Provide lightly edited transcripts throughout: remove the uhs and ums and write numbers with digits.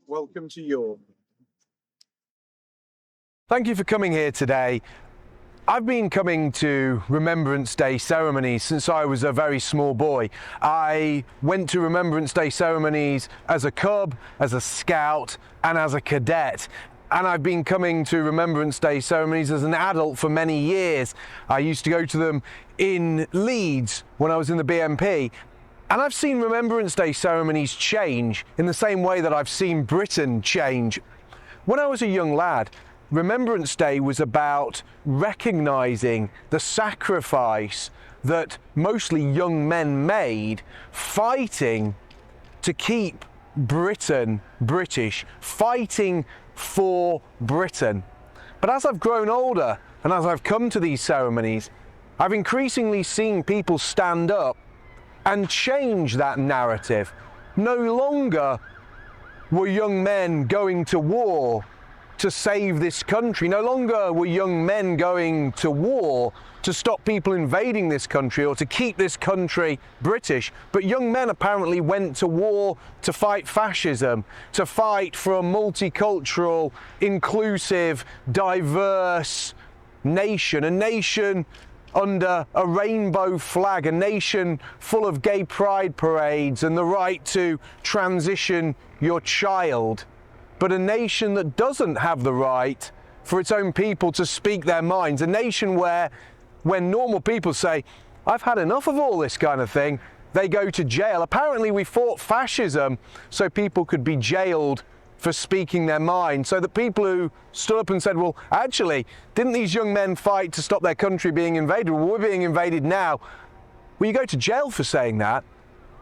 Welcome to York. Thank you for coming here today. I've been coming to Remembrance Day ceremonies since I was a very small boy. I went to Remembrance Day ceremonies as a cub, as a scout, and as a cadet. And I've been coming to Remembrance Day ceremonies as an adult for many years. I used to go to them in Leeds when I was in the BMP. And I've seen Remembrance Day ceremonies change in the same way that I've seen Britain change. When I was a young lad, Remembrance Day was about recognising the sacrifice that mostly young men made fighting to keep Britain British, fighting for Britain. But as I've grown older and as I've come to these ceremonies, I've increasingly seen people stand up and change that narrative. No longer were young men going to war to save this country. No longer were young men going to war to stop people invading this country or to keep this country British. But young men apparently went to war to fight fascism, to fight for a multicultural, inclusive, diverse nation, a nation under a rainbow flag, a nation full of gay pride parades and the right to transition your child, but a nation that doesn't have the right for its own people to speak their minds, a nation where when normal people say, I've had enough of all this kind of thing, they go to jail. Apparently we fought fascism so people could be jailed for speaking their mind, so that people who stood up and said, well, actually, didn't these young men fight to stop their country being invaded? Well, we're being invaded now. Well, you go to jail for saying that.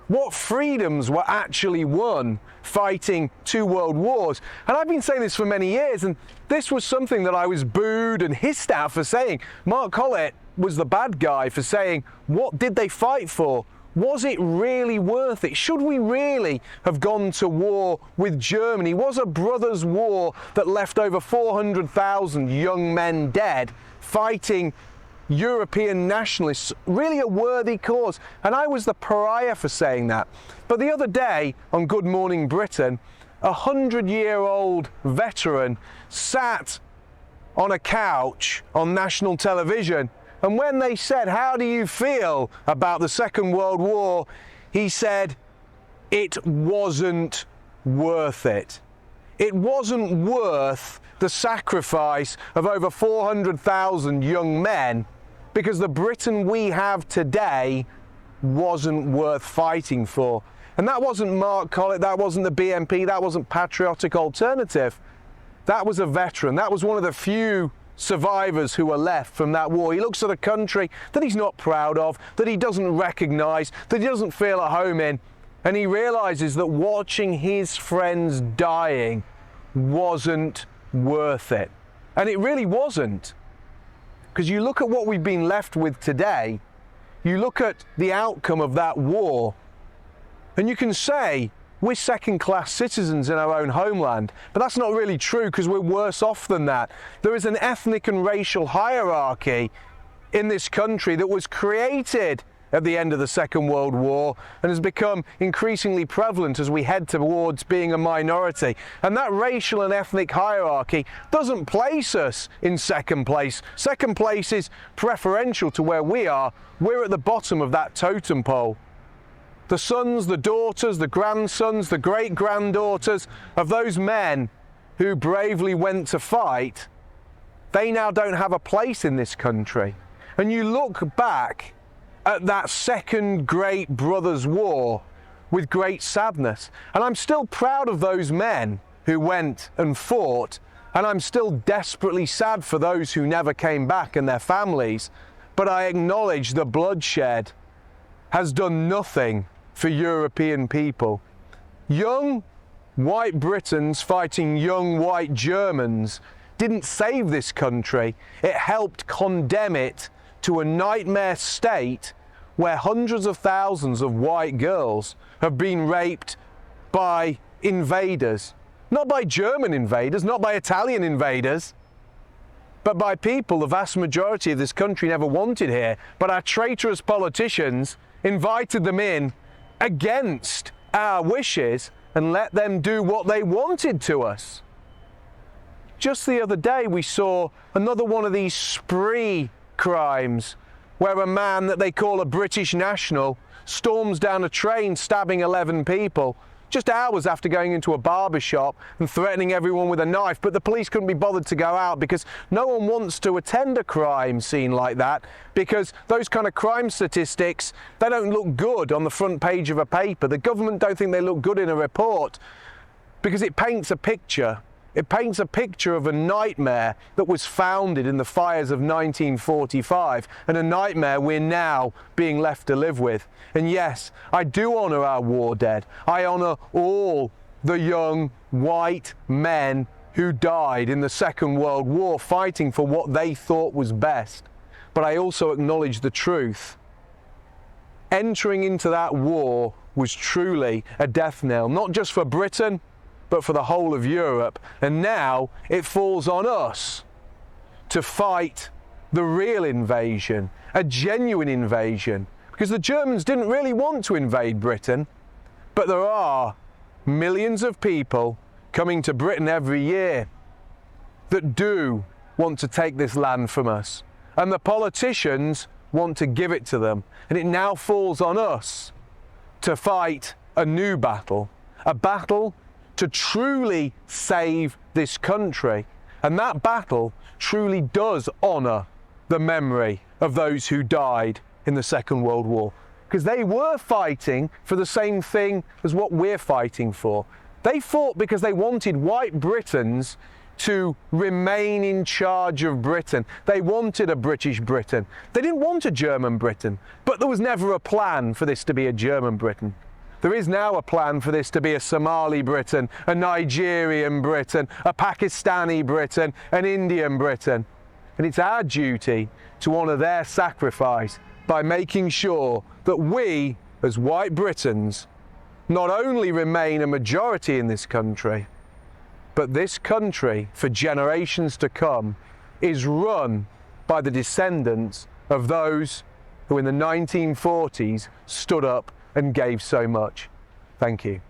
What freedoms were actually won fighting 2 world wars? And I've been saying this for many years, and this was something that I was booed and hissed at for saying. Mark Collet was the bad guy for saying, what did they fight for? Was it really worth it? Should we really have gone to war with Germany? Was a brothers' war that left over 400,000 young men dead fighting European nationalists really a worthy cause? And I was the pariah for saying that. But the other day on Good Morning Britain, a 100-year-old veteran sat on a couch on national television, and when they said, how do you feel about the Second World War? He said, it wasn't worth it. It wasn't worth the sacrifice of over 400,000 young men, because the Britain we have today wasn't worth fighting for. And that wasn't Mark Collet, that wasn't the BMP, that wasn't Patriotic Alternative. That was a veteran. That was one of the few survivors who were left from that war. He looks at a country that he's not proud of, that he doesn't recognise, that he doesn't feel at home in, and he realises that watching his friends dying wasn't worth it. And it really wasn't. Because you look at what we've been left with today, you look at the outcome of that war, and you can say, we're second-class citizens in our own homeland, but that's not really true, because we're worse off than that. There is an ethnic and racial hierarchy in this country that was created at the end of the Second World War and has become increasingly prevalent as we head towards being a minority. And that racial and ethnic hierarchy doesn't place us in second place. Second place is preferential to where we are. We're at the bottom of that totem pole. The sons, the daughters, the grandsons, the great-granddaughters of those men who bravely went to fight, they now don't have a place in this country. And you look back at that second great brothers' war with great sadness. And I'm still proud of those men who went and fought, and I'm still desperately sad for those who never came back and their families. But I acknowledge the bloodshed has done nothing for European people. Young white Britons fighting young white Germans didn't save this country. It helped condemn it to a nightmare state where hundreds of thousands of white girls have been raped by invaders. Not by German invaders, not by Italian invaders, but by people the vast majority of this country never wanted here. But our traitorous politicians invited them in against our wishes, and let them do what they wanted to us. Just the other day we saw another one of these spree crimes where a man that they call a British national storms down a train stabbing 11 people just hours after going into a barber shop and threatening everyone with a knife, but the police couldn't be bothered to go out because no one wants to attend a crime scene like that, because those kind of crime statistics, they don't look good on the front page of a paper. The government don't think they look good in a report because it paints a picture. It paints a picture of a nightmare that was founded in the fires of 1945, and a nightmare we're now being left to live with. And yes, I do honour our war dead. I honour all the young white men who died in the Second World War fighting for what they thought was best. But I also acknowledge the truth. Entering into that war was truly a death knell, not just for Britain, but for the whole of Europe. And now it falls on us to fight the real invasion, a genuine invasion, because the Germans didn't really want to invade Britain, but there are millions of people coming to Britain every year that do want to take this land from us, and the politicians want to give it to them. And it now falls on us to fight a new battle, a battle to truly save this country. And that battle truly does honour the memory of those who died in the Second World War, because they were fighting for the same thing as what we're fighting for. They fought because they wanted white Britons to remain in charge of Britain. They wanted a British Britain. They didn't want a German Britain, but there was never a plan for this to be a German Britain. There is now a plan for this to be a Somali Britain, a Nigerian Britain, a Pakistani Britain, an Indian Britain. And it's our duty to honour their sacrifice by making sure that we, as white Britons, not only remain a majority in this country, but this country, for generations to come, is run by the descendants of those who in the 1940s stood up and gave so much. Thank you.